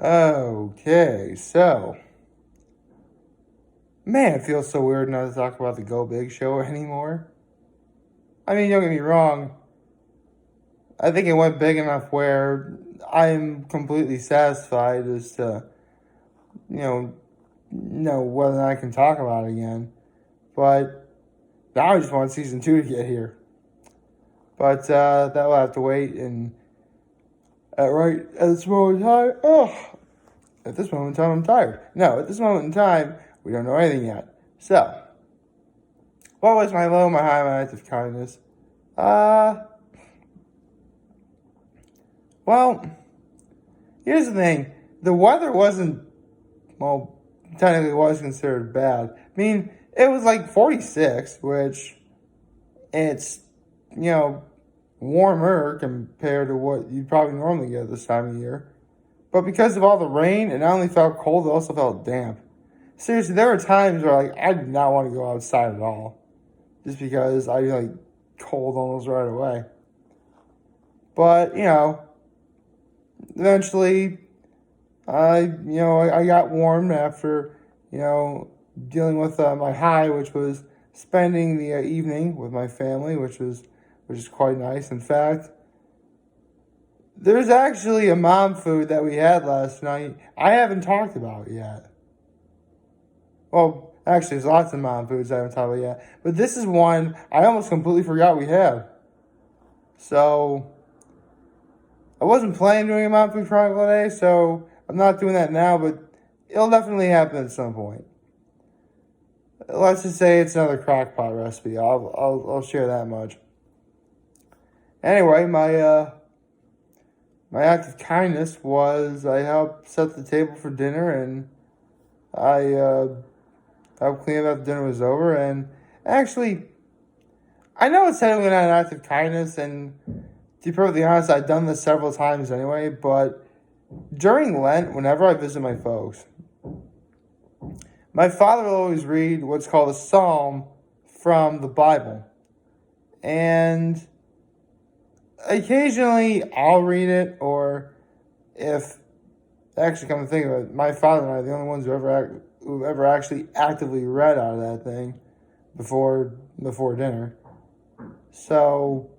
Okay, so, man, it feels so weird not to talk about the Go Big show anymore. I mean, don't get me wrong. I think it went big enough where I'm completely satisfied as to, you whether or not I can talk about it again. But now I just want season 2 to get here. But that will have to wait. And at this moment in time, at this moment in time, I'm tired. No, at this moment in time, we don't know anything yet. So, what was my low, my high, my act of kindness? Well, here's the thing. The weather wasn't, well, technically it was considered bad. I mean, it was like 46, which it's, warmer compared to what you'd probably normally get this time of year. But because of all the rain, it not only felt cold, it also felt damp. Seriously, there were times where I did not want to go outside at all. Just because I'd be cold almost right away. But, eventually I got warm after, dealing with my high, which was spending the evening with my family, which is quite nice. In fact, there's actually a mom food that we had last night I haven't talked about yet. Well, actually, there's lots of mom foods I haven't talked about yet. But this is one I almost completely forgot we had. So, I wasn't planning doing a Mom Food Chronicle today, so I'm not doing that now, but it'll definitely happen at some point. Let's just say it's another crockpot recipe. I'll share that much. Anyway, my act of kindness was I helped set the table for dinner, and I helped clean up after dinner was over. And actually, I know it's technically not an act of kindness, and to be perfectly honest, I've done this several times anyway, but during Lent, whenever I visit my folks, my father will always read what's called a psalm from the Bible. And occasionally I'll read it, or if, actually come to think of it, my father and I are the only ones who've ever actually actively read out of that thing before dinner. So,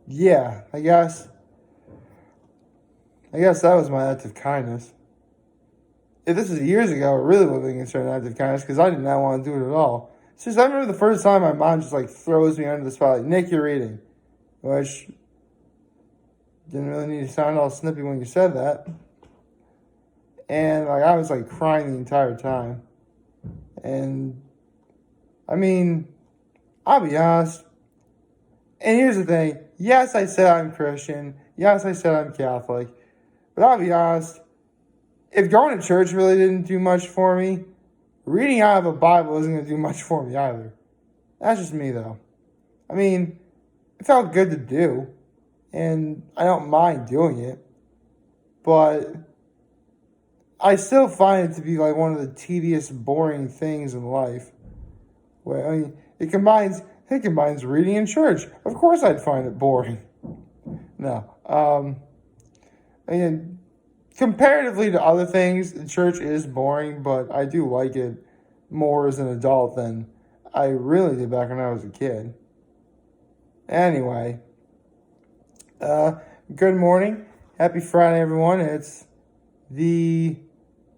yeah, I guess that was my act of kindness. If this was years ago, it really would have been considered an act of kindness because I did not want to do it at all. It's just, I remember the first time my mom just throws me under the spot, Nick, you're eating. Which didn't really need to sound all snippy when you said that. And I was crying the entire time. And I mean, I'll be honest. And here's the thing. Yes, I said I'm Christian. Yes, I said I'm Catholic. But I'll be honest, if going to church really didn't do much for me, reading out of a Bible isn't going to do much for me either. That's just me, though. I mean, it felt good to do, and I don't mind doing it, but I still find it to be one of the tedious, boring things in life. Where, it combines reading and church. Of course I'd find it boring. No. Comparatively to other things, church is boring, but I do like it more as an adult than I really did back when I was a kid. Anyway, good morning. Happy Friday, everyone. It's the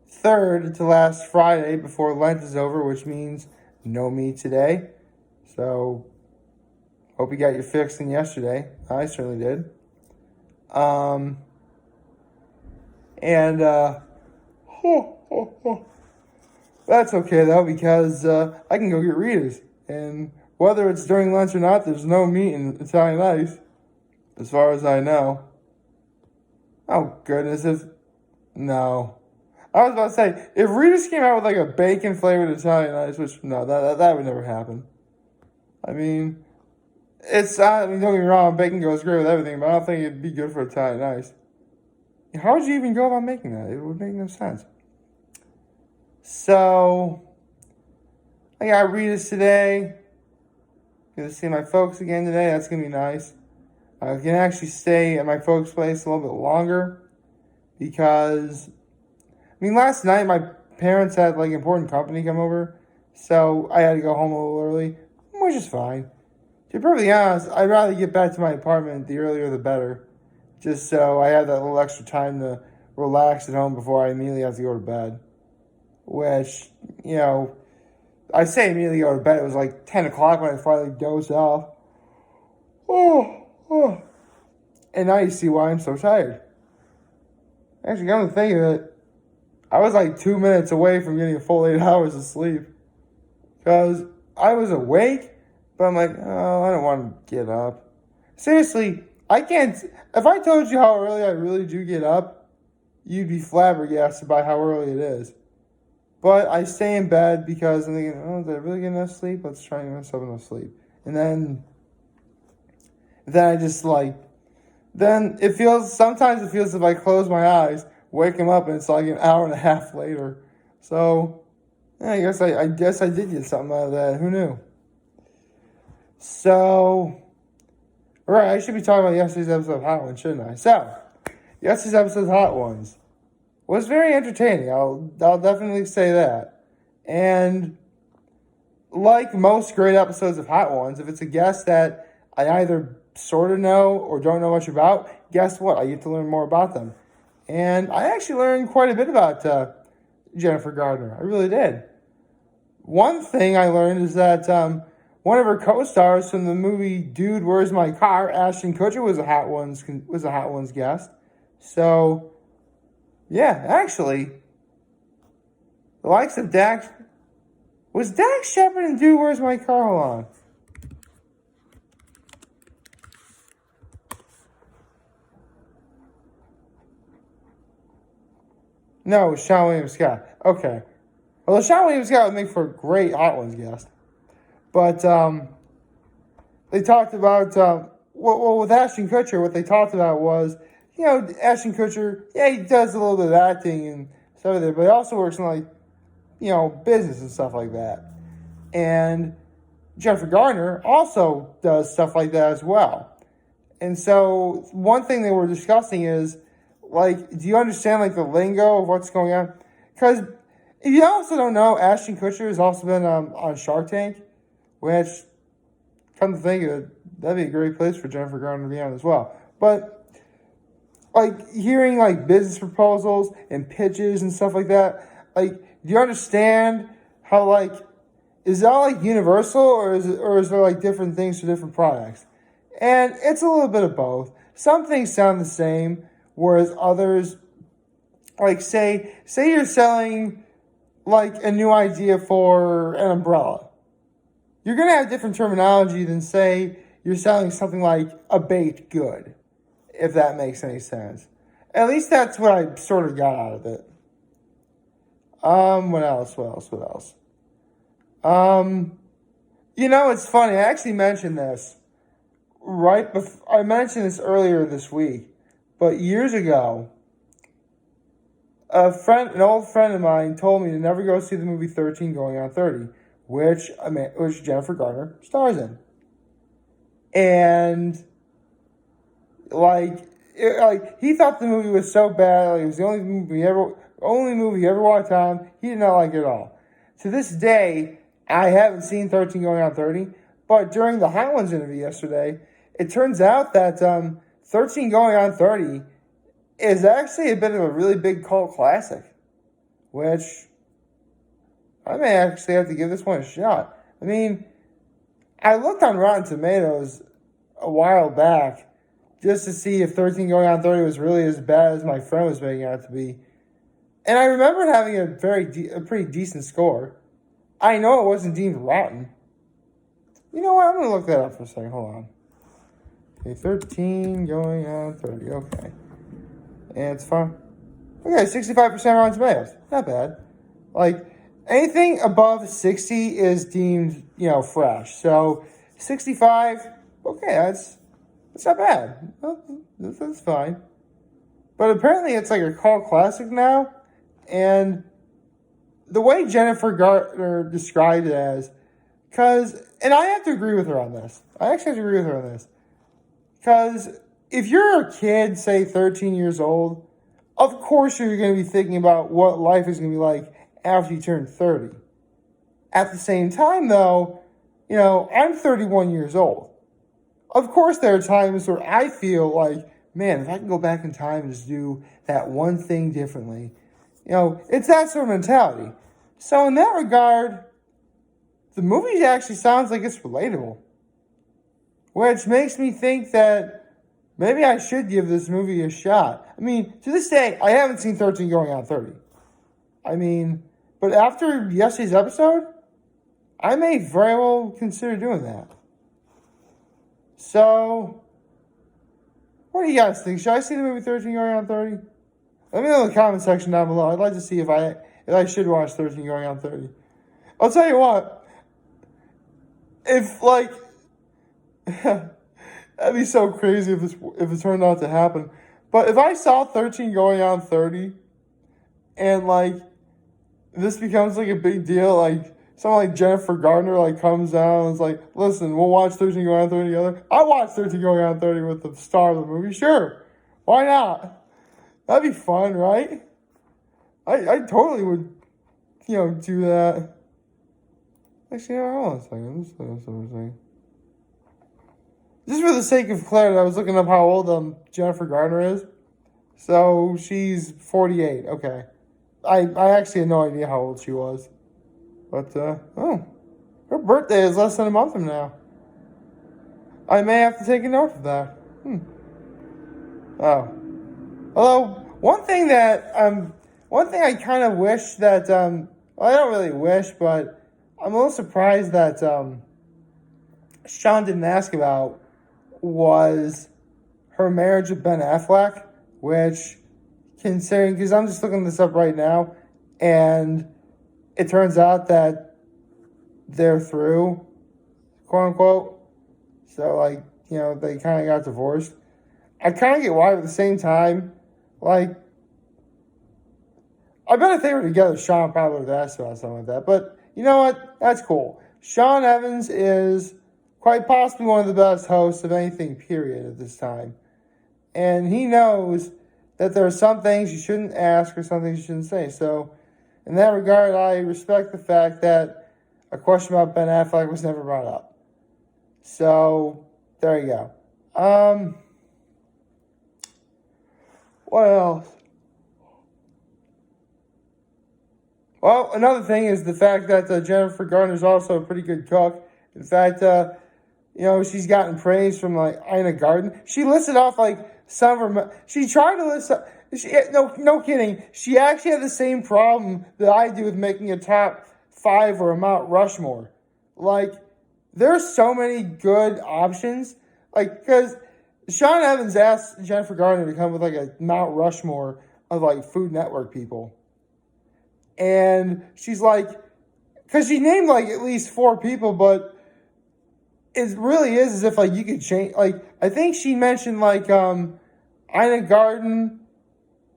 third to last Friday before Lent is over, which means no meat today. So, hope you got your fix in yesterday. I certainly did. That's okay though, because I can go get Rita's. And whether it's during lunch or not, there's no meat in Italian ice, as far as I know. Oh goodness, no. I was about to say, if Rita's came out with a bacon flavored Italian ice, which no, that would never happen. I mean, don't get me wrong, bacon goes great with everything, but I don't think it'd be good for Italian ice. How would you even go about making that? It would make no sense. So, I got Rita's today. Gonna see my folks again today. That's gonna be nice. I can actually stay at my folks' place a little bit longer because I mean, last night my parents had like important company come over, so I had to go home a little early, which is fine. To be perfectly honest, I'd rather get back to my apartment the earlier the better, just so I have that little extra time to relax at home before I immediately have to go to bed. Which, I say immediately go to bed. It was like 10 o'clock when I finally dozed off. Oh. And now you see why I'm so tired. Actually, come to think of it, I was like 2 minutes away from getting a full 8 hours of sleep. Because I was awake, but I'm like, oh, I don't want to get up. Seriously, I can't. If I told you how early I really do get up, you'd be flabbergasted by how early it is. But I stay in bed because I'm thinking, oh, did I really get enough sleep? Let's try and get myself enough sleep. And then I just sometimes it feels if I close my eyes, wake him up, and it's like an hour and a half later. So, yeah, I guess I did get something out of that. Who knew? So, all right, I should be talking about yesterday's episode of Hot Ones, shouldn't I? So, yesterday's episode of Hot Ones was very entertaining. I'll definitely say that. And like most great episodes of Hot Ones, if it's a guest that I either sort of know or don't know much about, guess what? I get to learn more about them. And I actually learned quite a bit about Jennifer Garner. I really did. One thing I learned is that one of her co-stars from the movie Dude, Where's My Car, Ashton Kutcher, was a Hot Ones guest. So, yeah, actually, the likes of Dax... Was Dax Shepard in Dude, Where's My Car? Hold on. No, it was Sean William Scott. Okay. Well, Sean William Scott would make for a great Hot Ones guest. But they talked about, with Ashton Kutcher, what they talked about was, Ashton Kutcher, yeah, he does a little bit of acting and stuff there, but he also works in, business and stuff like that. And Jennifer Garner also does stuff like that as well. And so one thing they were discussing is, do you understand, the lingo of what's going on? Because if you also don't know, Ashton Kutcher has also been on Shark Tank, which, come to think of it, that'd be a great place for Jennifer Garner to be on as well. But, hearing, business proposals and pitches and stuff like that, do you understand how, is it all, universal, or is there, different things for different products? And it's a little bit of both. Some things sound the same, whereas others, say you're selling, a new idea for an umbrella. You're going to have different terminology than, say, you're selling something like a baked good, if that makes any sense. At least that's what I sort of got out of it. What else? It's funny. I actually mentioned this I mentioned this earlier this week, but years ago, an old friend of mine told me to never go see the movie 13 Going on 30, which Jennifer Garner stars in. And, he thought the movie was so bad, it was the only movie he ever walked on. He did not like it at all. To this day, I haven't seen 13 Going on 30, but during the Hot Ones interview yesterday, it turns out that 13 Going on 30 is actually a bit of a really big cult classic, which I may actually have to give this one a shot. I mean, I looked on Rotten Tomatoes a while back just to see if 13 Going on 30 was really as bad as my friend was making it out to be. And I remember having a pretty decent score. I know it wasn't deemed rotten. You know what? I'm going to look that up for a second. Hold on. Okay, 13 Going on 30. Okay. And it's fine. Okay, 65% Rotten Tomatoes. Not bad. Anything above 60 is deemed, fresh. So, 65, okay, that's not bad. That's fine. But apparently it's a cult classic now. And the way Jennifer Garner described it as, and I have to agree with her on this. I actually have to agree with her on this. Because if you're a kid, say 13 years old, of course you're going to be thinking about what life is going to be like after you turn 30. At the same time, though, I'm 31 years old. Of course, there are times where I feel like, man, if I can go back in time and just do that one thing differently, it's that sort of mentality. So in that regard, the movie actually sounds like it's relatable, which makes me think that maybe I should give this movie a shot. I mean, to this day, I haven't seen 13 Going on 30. I mean, but after yesterday's episode, I may very well consider doing that. So, what do you guys think? Should I see the movie 13 Going on 30? Let me know in the comment section down below. I'd like to see if I should watch 13 Going on 30. I'll tell you what. If, that'd be so crazy if it turned out to happen. But if I saw 13 Going on 30 and, this becomes, a big deal, someone like Jennifer Gardner, comes out and is like, listen, we'll watch 13 Going on 30 together. I watched 13 Going on 30 with the star of the movie. Sure. Why not? That'd be fun, right? I totally would, do that. Actually, hold on a second. Let's look up something. Just for the sake of clarity, I was looking up how old Jennifer Gardner is. So, she's 48. Okay. I actually had no idea how old she was. But, her birthday is less than a month from now. I may have to take a note of that. Oh. Although, one thing I kind of wish that, I don't really wish, but I'm a little surprised that Sean didn't ask about was her marriage with Ben Affleck, which, considering, because I'm just looking this up right now, and it turns out that they're through, quote unquote. So, they kind of got divorced. I kind of get why, but at the same time, I bet if they were together, Sean probably would have asked about something like that. But you know what? That's cool. Sean Evans is quite possibly one of the best hosts of anything, period, at this time. And he knows that there are some things you shouldn't ask or some things you shouldn't say. So, in that regard, I respect the fact that a question about Ben Affleck was never brought up. So, there you go. What else? Well, another thing is the fact that Jennifer Garner is also a pretty good cook. In fact, she's gotten praise from Ina Garten. She listed off some of her. She tried to list. No kidding. She actually had the same problem that I do with making a top 5 or a Mount Rushmore. There's so many good options. Because Sean Evans asked Jennifer Garner to come with a Mount Rushmore of Food Network people. And she's because she named at least 4 people, but it really is as if you could change. I think she mentioned Ina Garten.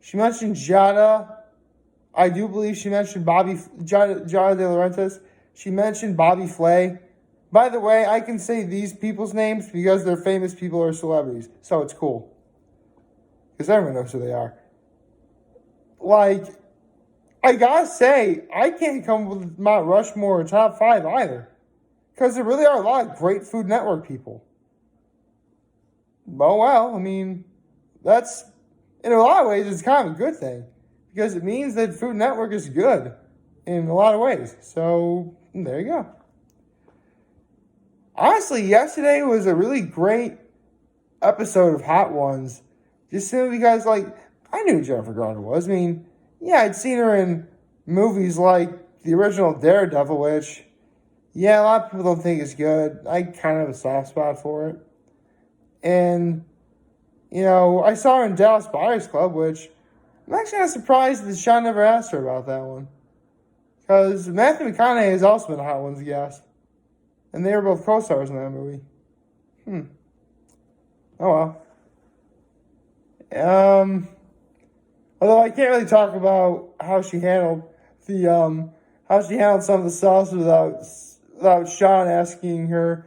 She mentioned Jada. I do believe she mentioned Jada De Laurentiis. She mentioned Bobby Flay. By the way, I can say these people's names because they're famous people or celebrities. So it's cool. Because everyone knows who they are. I gotta say, I can't come with Mount Rushmore or top 5 either. Because there really are a lot of great Food Network people. Oh well, I mean, that's, in a lot of ways, it's kind of a good thing. Because it means that Food Network is good in a lot of ways. So, there you go. Honestly, yesterday was a really great episode of Hot Ones. Just simply because, I knew who Jennifer Garner was. I mean, yeah, I'd seen her in movies like the original Daredevil, which, yeah, a lot of people don't think is good. I kind of have a soft spot for it. And, I saw her in Dallas Buyers Club, which I'm actually not surprised that Sean never asked her about that one. Because Matthew McConaughey has also been a Hot Ones guest. And they were both co-stars in that movie. Oh well. Although I can't really talk about how she handled some of the sauce without Sean asking her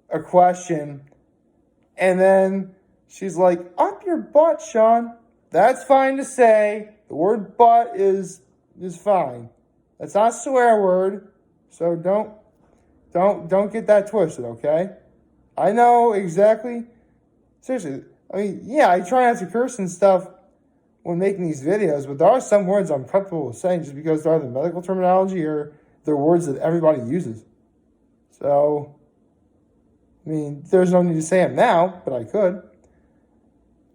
a question. And then she's like, "Up your butt, Sean." That's fine to say. The word but is fine. That's not a swear word. So don't get that twisted, okay? I know exactly. Seriously, I mean, yeah, I try not to curse and stuff when making these videos, but there are some words I'm comfortable with saying just because they're either medical terminology or they're words that everybody uses. So, I mean, there's no need to say them now, but I could.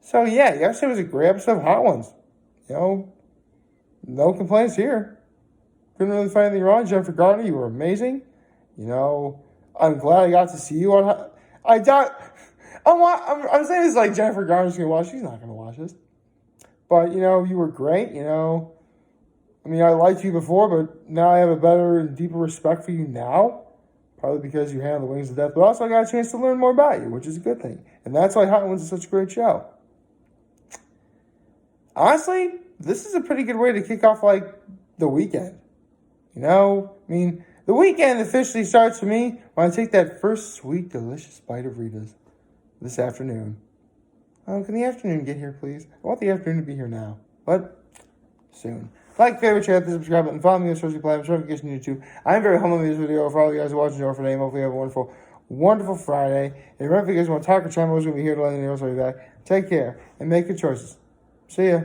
So, yeah, yesterday was a great episode of Hot Ones. You know, no complaints here. Couldn't really find anything wrong. Jennifer Garner, you were amazing. You know, I'm glad I got to see you on. I doubt. I'm saying this like Jennifer Garner's gonna watch. She's not gonna watch this. But you know, you were great. You know, I mean, I liked you before, but now I have a better and deeper respect for you now. Probably because you handle the wings of death, but also I got a chance to learn more about you, which is a good thing. And that's why Hot Ones is such a great show. Honestly, this is a pretty good way to kick off like the weekend. You know, I mean, the weekend officially starts for me when I take that first sweet, delicious bite of Rita's this afternoon. Can the afternoon get here, please? I want the afternoon to be here now, but soon. Like, favorite, share, subscribe button, follow me on social platforms, notification on YouTube. I am very humble in this video for all you guys who are watching over today. Hopefully you have a wonderful, wonderful Friday. And remember, if you guys want to talk or chat, I'm always going to be here to let you know. So I'll be back. Take care and make good choices. See ya.